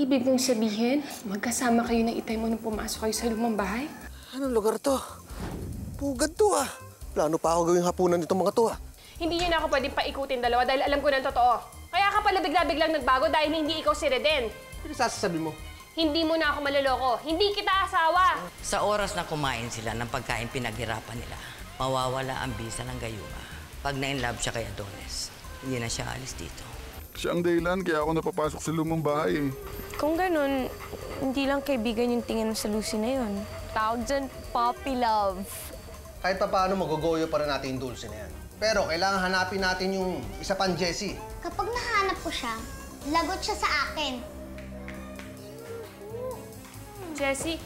ibig nang sabihin, magkasama kayo ng itay mo nung pumasok kayo sa lumang bahay? Anong lugar to? Pugad to ah. Plano pa ako gawing hapunan nitong mga to ah. Hindi niyo na ako pwedeng paikutin dalawa dahil alam ko ng totoo. Kaya ka pala bigla-biglang nagbago dahil hindi ikaw si Reden. Ano sasabi mo? Hindi mo na ako maloloko. Hindi kita asawa. Sa oras na kumain sila ng pagkain pinaghirapan nila, mawawala ang bisa ng gayuma. Pag na-inlove siya kay Adonis, hindi na siya alis dito. Siya ang dahilan kaya ako napapasok sa lumang bahay. Kung ganun, hindi lang kaibigan yung tingin mo sa Lucy na yun. Tawag dyan, puppy love. Kahit pa paano magugoyo pa rin natin yung Dulce na yan. Pero kailangan hanapin natin yung isa pang Jessie. Kapag nahanap ko siya, lagot siya sa akin. Jessie?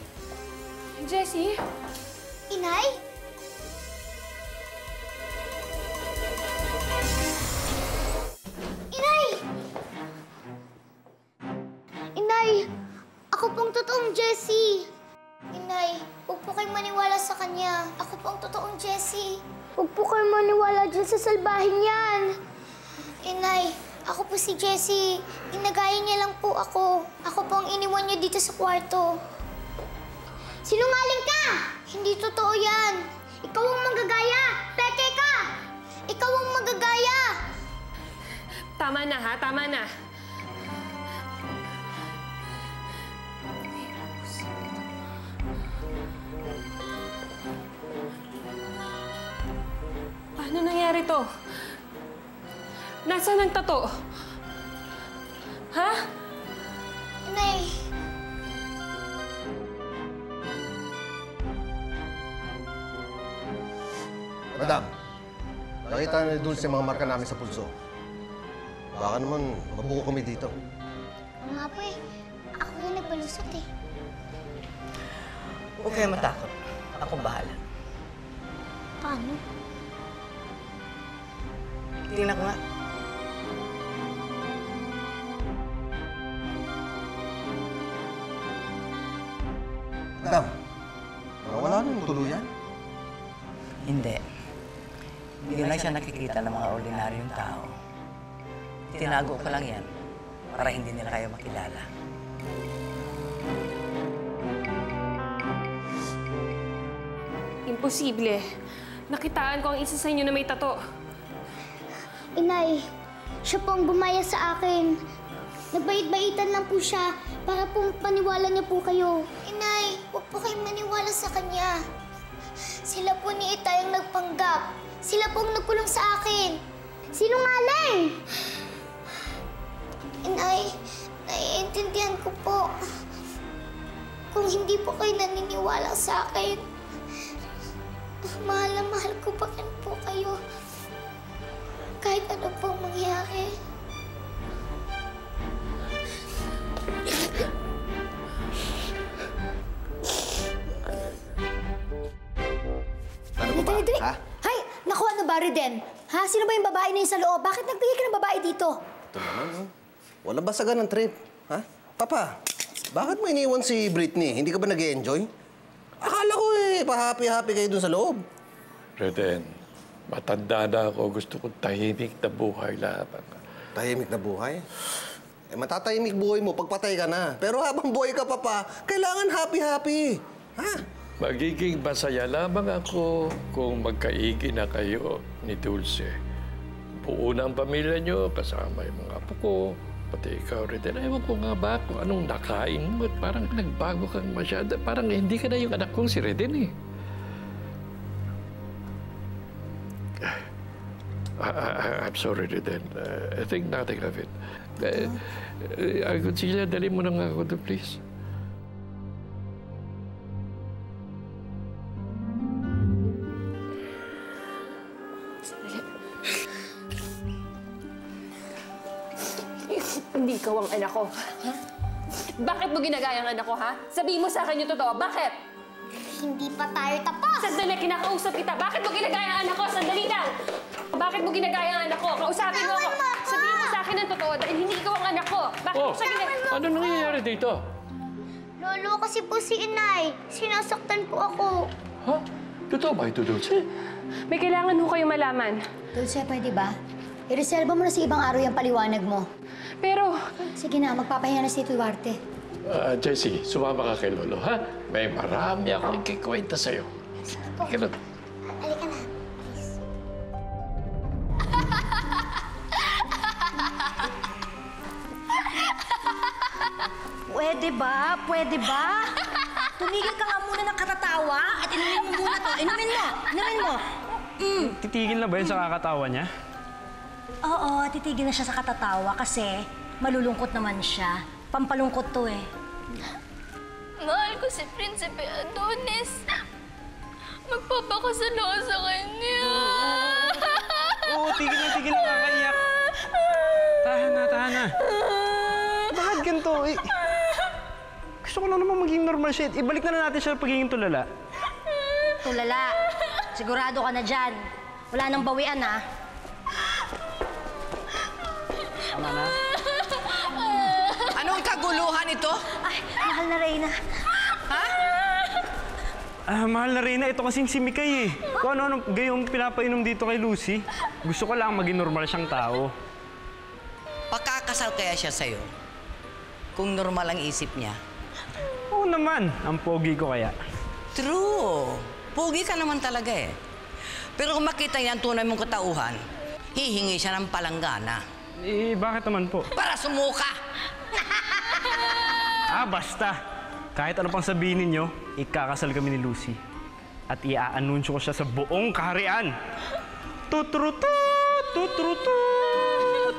Jessie? Inay? Inay! Inay! Ako pong totoong Jessie. Inay, huwag po kayong maniwala sa kanya. Ako pong totoong Jessie. Huwag po kayong maniwala dyan sa salbahin yan. Inay, ako po si Jessie. Ginagaya niya lang po ako. Ako po ang iniwan niya dito sa kwarto. Sinungaling ka! Hindi totoo yan. Ikaw ang manggagaya. Peke ka! Ikaw ang manggagaya. Tama na ha, tama na. Paano nangyari to? Nasaan ang tato? Ha? Inay. Madam, nakita na ni Dulce yung mga marka namin sa pulso. Baka naman mabuko kami dito. Oo nga po eh. Ako na nagpalusot eh. Huwag kayo matakot. Ako bahala. Paano? Tingnan ko nga. Madam, wala nang tuluyan? Hindi. Hindi lang siya nakikita ng mga ordinaryong tao. Tinago ko lang yan para hindi nila kayo makilala. Imposible. Nakitaan ko ang isa sa inyo na may tato. Inay, siya po ang bumaya sa akin. Nagbait-baitan lang po siya para po paniwala niya po kayo. Inay, huwag po kayong maniwala sa kanya. Sila po ni Itay ang nagpanggap. Sila po ang nagkulong sa akin. Sinungaling! Inay, naiintindihan ko po. Kung hindi po kayo naniniwala sa akin, mahal na mahal ko pa rin po kayo. Kahit ano pong mangyari. Ano ba ba? Ha? Hay! Naku, ano ba, Reden? Ha? Sino ba yung babae na yun sa loob? Bakit nagbigay ka ng babae dito? Ito naman, oh. Walang basagan ng trip. Ha? Papa, bakit mo iniwan si Britney? Hindi ka ba nag-e-enjoy? Akala ko pa-happy-happy kayo dun sa loob. Reden, matanda na ako. Gusto ko tahimik na buhay lahat. Tahimik na buhay? Matatahimik buhay mo pag patay ka na. Pero habang buhay ka, Papa, kailangan happy-happy. Ha? Magiging masaya lamang ako kung magkaigi na kayo ni Dulce. Buo na ang pamilya niyo, kasama yung mga apo ko, pati ikaw, Reden. Ewan ko nga ba kung anong nakain mo at parang nagbago kang masyado. Parang hindi ka na yung anak kong si Reden eh. I'm sorry, Reden. I think nothing of it. Godzilla, dali mo na nga ako doon, please. Hindi ikaw ang anak ko. Ha? Bakit mo ginagaya ang anak ko, ha? Sabihin mo sa akin yung totoo. Bakit? Hindi pa tayo tapos! Sandali, kinakausap kita. Bakit mo ginagaya ang anak ko? Sandali lang! Bakit mo ginagaya ang anak ko? Kausapin mo ako. Sabihin mo sa akin ang totoo dahil hindi ikaw ang anak ko. Bakit mo siya ginagaya? Ano nangyayari dito? Lolo, kasi po si Inay. Sinasaktan po ako. Ha? Totoo ba ito, Dulce? May kailangan ho kayo malaman. Dulce, pwede ba? I-reserve mo na sa ibang araw yung paliwanag mo. Pero, Sige na, magpapahinga na si Duarte. Jessie, sumama ka kay Lolo, ha? May marami akong ikikwenta sa'yo. Halika na. Halika na. Pwede ba? Pwede ba? Tumigil ka nga muna ng katatawa at inumin mo muna to. Inumin mo! Inumin mo! Titigil na ba yun sa kakatawa niya? Oo, titigil na siya sa katatawa kasi malulungkot naman siya. Pampalungkot to eh. Mahal ko si Prinsipe Adonis. Magpapakasal ako sa kanya. Oo, tigil na kakaiyak. Tahan na. Bakit ganito? Gusto ko lang naman maging normal siya. Ibalik na natin siya sa pagiging tulala. Tulala, sigurado ka na dyan. Wala nang bawian ha. Tama na. Anong kaguluhan ito? Ay, mahal na Reyna. Mahal na Reyna, ito kasing si Mikay eh. Kung ano gayong pinapainom dito kay Lucy, gusto ko lang maging normal siyang tao. Pakakasal kaya siya sa'yo? Kung normal ang isip niya? Oo naman, ang pogi ko kaya. True. Pogi ka naman talaga eh. Pero kung makita niya ang tunay mong katauhan, hihingi siya ng palanggana. Bakit naman po? Para sumuka! Basta. Kahit ano pang sabihin ninyo, ikakasal kami ni Lucy. At i-aanunsyo ko siya sa buong kaharian. Tutrutut! Tutrutut!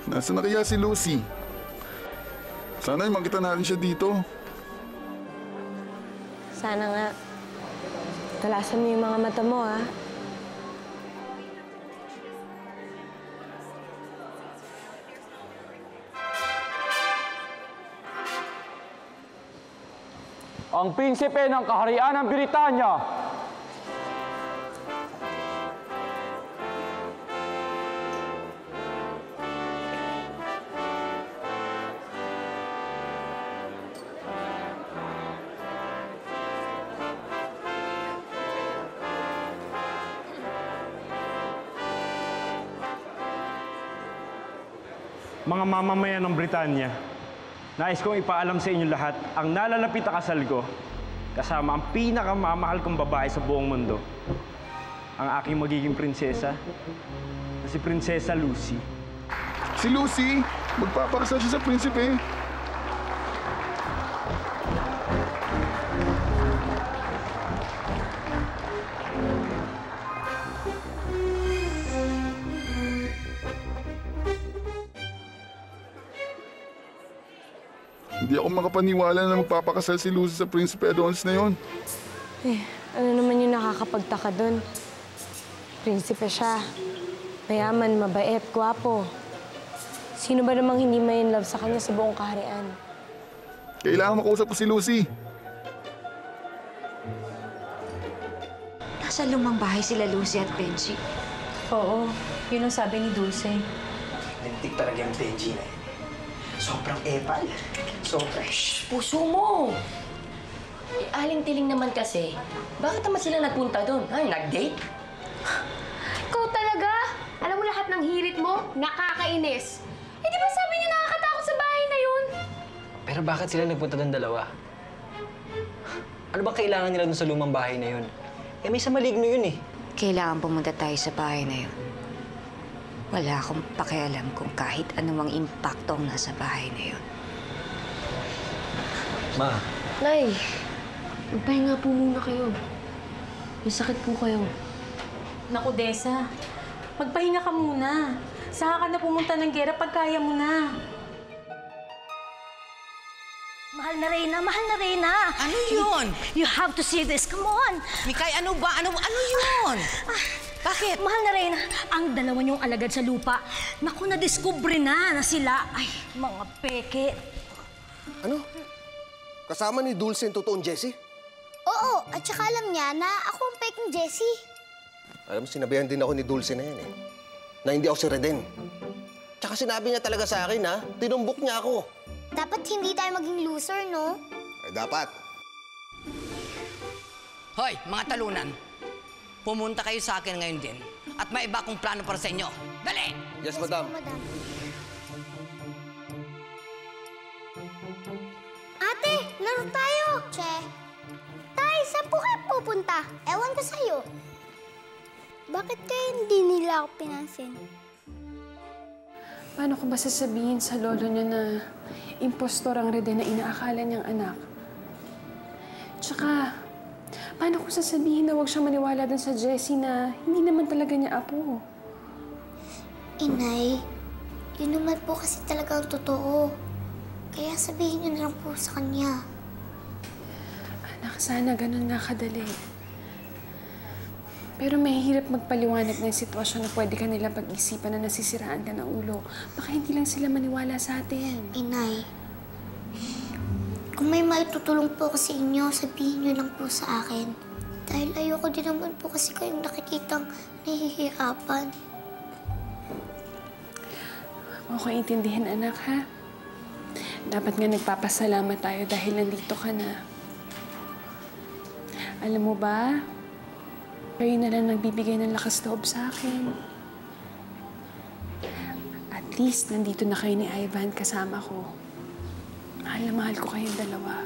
Nasaan na kaya si Lucy? Sana ay makita natin siya dito. Sana nga. Kalasan mo yung mga mata mo, ha? Ang prinsipe ng kaharian ng Britanya. Mga mamamayan ng Britanya, nais kong ipaalam sa inyo lahat ang nalalapit na kasal ko kasama ang pinakamamahal kong babae sa buong mundo. Ang aking magiging prinsesa na si Prinsesa Lucy. Si Lucy? Magpapakasal siya sa prinsipe? Hindi ako makapaniwala na magpapakasal si Lucy sa Prinsipe Adonis na yon. Ano naman yung nakakapagtaka doon? Prinsipe siya. Mayaman, mabait, gwapo. Sino ba namang hindi may in love sa kanya sa buong kaharian? Kailangan makausap ko si Lucy. Nasa lumang bahay sila Lucy at Benji. Oo, yun ang sabi ni Dulce. Lintik talaga yung Benji na yun. Sobrang epal. Sobra. Shh! Puso mo! Aling-tiling naman kasi. Bakit naman sila nagpunta doon? Nag-date? Ikaw talaga? Alam mo lahat ng hirit mo? Nakakainis. Eh, di ba sabi niya nakakatakot sa bahay na yun? Pero bakit sila nagpunta doon dalawa? Ano ba kailangan nila doon sa lumang bahay na yun? Eh, may sa maligno yun eh. Kailangan pumunta tayo sa bahay na yun. Wala akong pakialam kung kahit anumang impacto ang nasa bahay na yun. Ma. Nay, magpahinga po muna kayo. May sakit po kayo. Naku, Desa. Magpahinga ka muna. Saka ka na pumunta ng gera pag kaya mo na. Mahal na Reyna, mahal na Reyna. Ano yun? You have to see this. Come on. Mikay, ano ba? Ano yun? Bakit? Mahal na Reyna, ang dalawa niyong alagad sa lupa. Naku, na-discover na sila. Ay, mga peke. Ano? Kasama ni Dulce yung totoong Jessie? Oo, at saka alam niya na ako ang peking Jessie. Alam mo, sinabihan din ako ni Dulce na yan eh. Na hindi ako si Reden. Tsaka sinabi niya talaga sa akin, ha? Tinumbok niya ako. Dapat hindi tayo maging loser, no? Dapat. Hoy, mga talunan. Pumunta kayo sa akin ngayon din at may iba akong plano para sa inyo. Dali! Yes, madam. Ate, laro tayo! Che. Tay, saan po kayo pupunta? Ewan ko sa'yo. Bakit kayo hindi nila ako pinansin? Paano ko ba sasabihin sa lolo niya na impostor ang Reden na inaakala niyang anak? Tsaka, paano ko sasabihin na huwag siyang maniwala dun sa Jessie na hindi naman talaga niya apo? Inay, yun naman po kasi talaga ang totoo. Kaya sabihin niyo na lang po sa kanya. Anak, sana ganun nga kadali. Pero mahihirap magpaliwanag ng sitwasyon na pwede ka nila pag-isipan na nasisiraan ka ng ulo. Baka hindi lang sila maniwala sa atin. Inay, kung may maitutulong po ako sa inyo, sabihin niyo lang po sa akin. Dahil ayoko din naman po kasi kayong nakikitang nahihirapan. Okay, intindihin anak, ha? Dapat nga nagpapasalamat tayo dahil nandito ka na. Alam mo ba, kayo na lang nagbibigay ng lakas loob sa akin. At least, nandito na kayo ni Ivan kasama ko. Mahal na mahal ko kayong dalawa.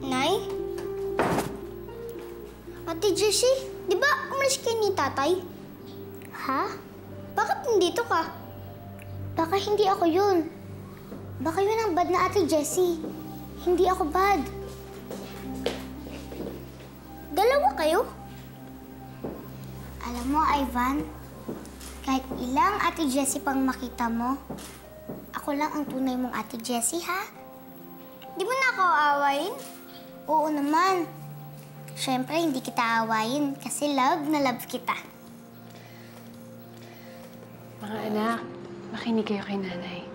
Nay? Ate Jessie, di ba umalis kayo ni tatay? Ha? Bakit nandito ka? Baka hindi ako yun. Baka yun ang bad na Ate Jessie. Hindi ako bad. Dalawa kayo? Alam mo, Ivan, kahit ilang Ate Jessie pang makita mo, ako lang ang tunay mong Ate Jessie, ha? Di mo na ako aawayin? Oo naman. Siyempre, hindi kita aawayin kasi love na love kita. Mga anak, makinig kayo kay nanay.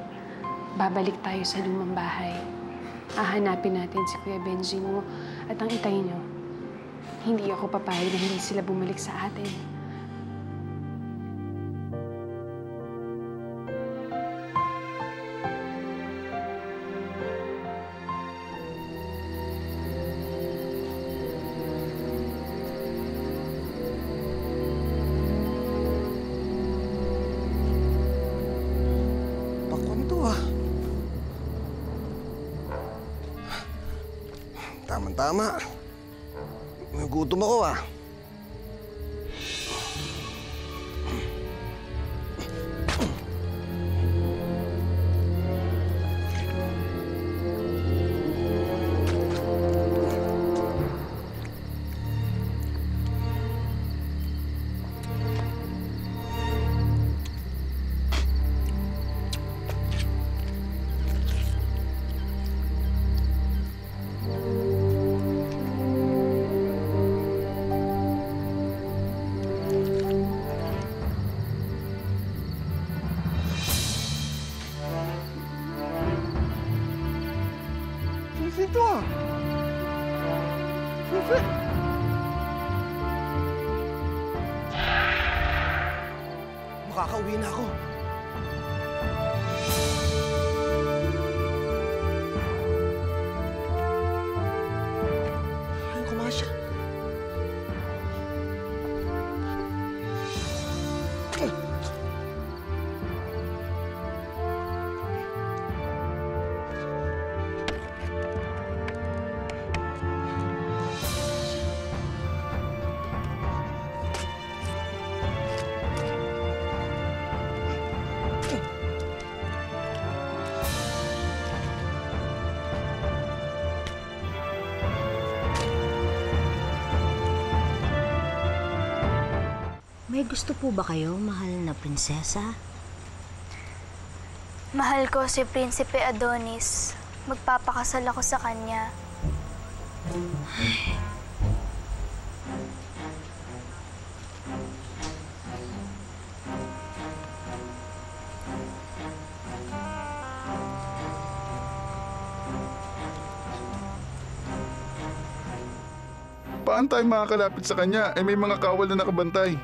Babalik tayo sa lumang bahay. Hahanapin natin si Kuya Benji mo at ang itay niyo. Hindi ako papayag na hindi sila bumalik sa atin. Tama. Nagutom ako, ah. Ito ah. Siyempre. Makakauwi na ako. Ayaw kumasya. May gusto po ba kayo, mahal na prinsesa? Mahal ko si Prinsipe Adonis. Magpapakasal ako sa kanya. Paano tayo makakalapit sa kanya? Eh may mga kawal na nakabantay.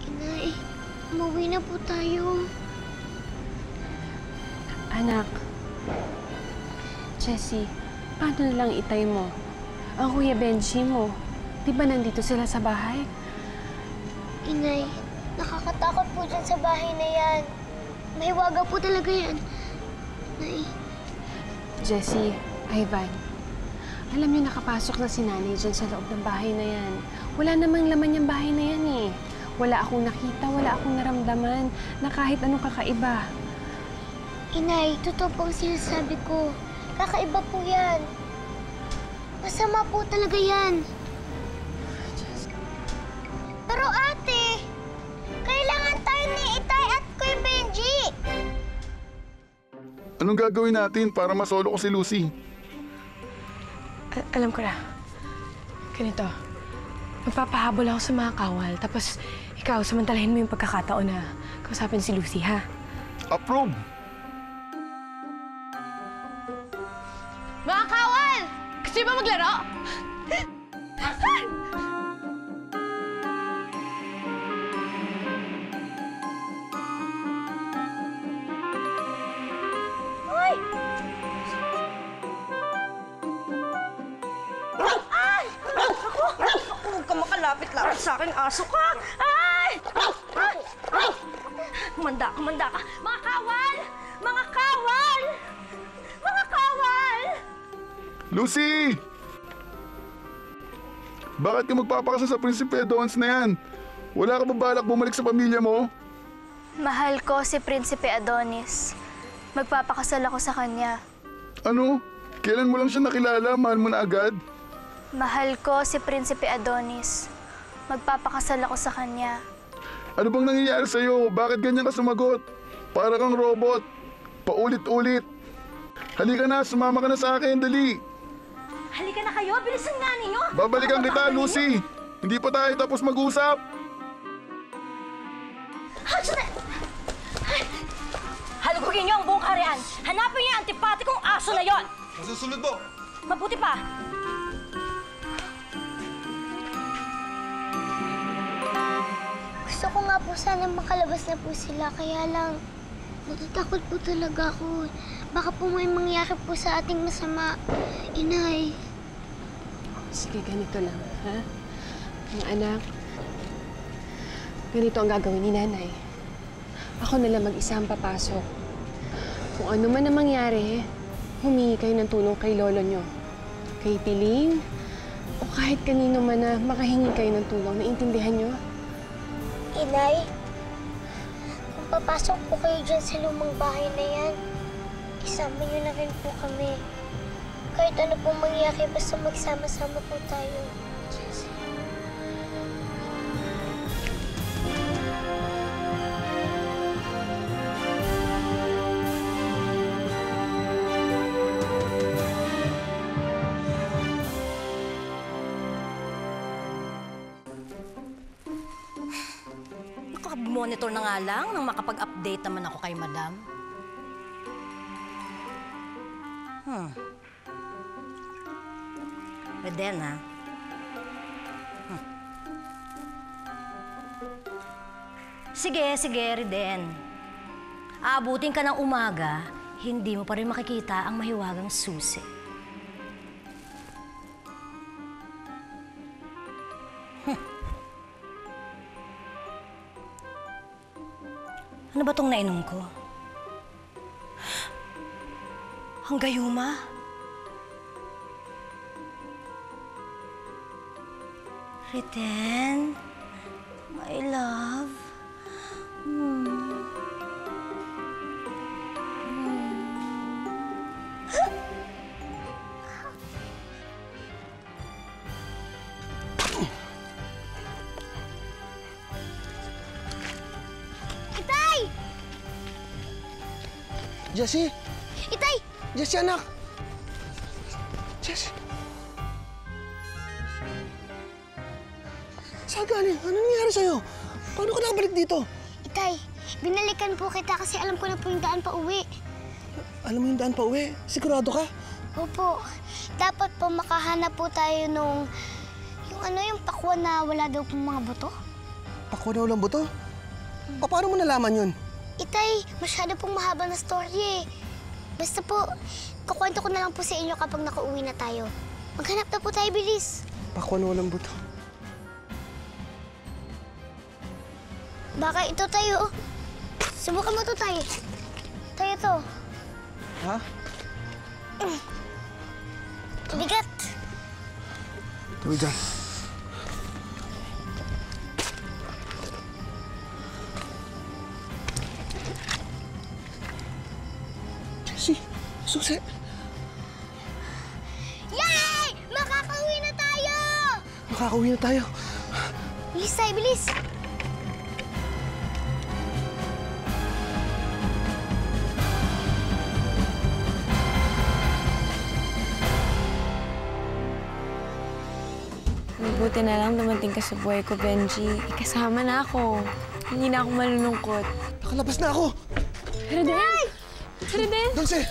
Inay, umuwi na po tayo. Anak, Jessie, paano na lang itay mo? Ang Kuya Benji mo, di ba nandito sila sa bahay? Inay, nakakatakot po dyan sa bahay na yan. Mahiwaga po talaga yan. Nay. Jessie, Ivan, alam niyo nakapasok na si nanay dyan sa loob ng bahay na yan. Wala namang laman yung bahay na yan eh. Wala akong nakita, wala akong naramdaman na kahit anong kakaiba. Inay, totoo po ang sinasabi ko. Kakaiba po yan. Masama po talaga yan. Pero ate, kailangan tayo ni Itay at Kuya Benji. Anong gagawin natin para masolo ko si Lucy? Alam ko na. Ganito. Magpapahabol ako sa mga kawal, tapos ikaw, samantalahin mo yung pagkakataon na kausapin si Lucy, ha? Approve! Mga kawal! Gusto niyo ba maglaro? Ay! Ay! Ako! Huwag ka makalapit-lapit sa akin, aso ka! Ay! Ay! Kumanda ka, kumanda ka! Mga kawal! Mga kawal! Mga kawal! Lucy! Bakit ka magpapakasal sa Prinsipe Adonis na yan? Wala ka ba balak bumalik sa pamilya mo? Mahal ko si Prinsipe Adonis. Magpapakasal ako sa kanya. Ano? Kailan mo lang siya nakilala? Mahal mo na agad? Mahal ko si Prinsipe Adonis. Magpapakasal ako sa kanya. Ano bang nangyayari sa'yo? Bakit ganyan ka sumagot? Para kang robot. Paulit-ulit. Halika na, sumama ka na sa akin, dali. Halika na kayo, bilisan nga ninyo! Babalikan kita, Lucy. Hindi pa tayo tapos mag-usap. Halugugin niyo ang buong kaharian. Hanapin niyo ang antipatikong aso na yon. Masusunod mo. Mabuti pa. Gusto ko nga po sana makalabas na po sila, kaya lang natatakot po talaga ako. Baka po may mangyari po sa ating masama. Inay. Sige, ganito lang, ha? Mga anak, ganito ang gagawin ni nanay. Ako na lang mag-isa ang papasok. Kung ano man ang mangyari, humingi kayo ng tulong kay lolo nyo. Kay Piling, o kahit kanino man na makahingi kayo ng tulong. Naintindihan nyo? Inay, kung papasok po kayo dyan sa lumang bahay na yan, isama niyo na rin po kami. Kahit ano pong mangyari, basta magsama-sama po tayo. Monitor na nga lang nang makapag-update naman ako kay Madam. Reden, ha? Sige, Reden. Aabutin ka ng umaga, hindi mo pa rin makikita ang mahiwagang susi. Ano ba tong nainom ko? Ang gayuma? Reden, my love. Jessie! Itay! Jessie, anak! Jessie! Saan galing? Ano nangyari sa'yo? Paano ka nakabalik dito? Itay, binalikan po kita kasi alam ko na po yung daan pa uwi. Alam mo yung daan pa uwi? Sigurado ka? Opo. Dapat po makahanap po tayo nung... yung pakwan na wala daw pong mga buto. Pakwan na walang buto? Paano mo nalaman yun? Itay, masyado pong mahaba na story eh. Basta po, kukwento ko na lang po sa inyo kapag nakauwi na tayo. Maghanap na po tayo, bilis. Pakwan na walang buto. Baka ito tayo. Subukan mo to tayo. Tayo to. Ha? Bigat. Tuloy dyan. Jessie, susi. Yay! Makakauwi na tayo! Makakauwi na tayo. Bilis tayo, bilis. Mabuti na lang dumating ka sa buhay ko, Benji. Ikasama na ako. Hindi na ako malulungkot. Nakalabas na ako! Reden! Reden! Dulce!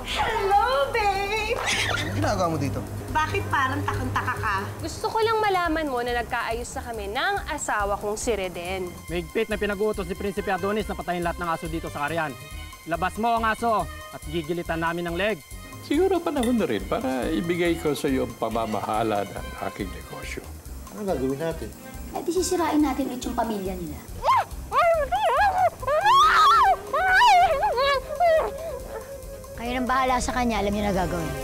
Hello, babe! Ano ginagawa mo dito? Bakit parang takang-taka ka? Gusto ko lang malaman mo na nagkaayos na kami ng asawa kong si Reden. Mahigpit na pinag-uutos ni Prinsipe Adonis na patayin lahat ng aso dito sa Carian. Labas mo ang aso at gigilitan namin ng leg. Siguro panahon na rin para ibigay ko sa iyo ang pamamahala ng aking negosyo. Ano gagawin natin? Eh, di sisirain natin ulit yung pamilya nila. Kayo nang bahala sa kanya, alam niyo na gagawin.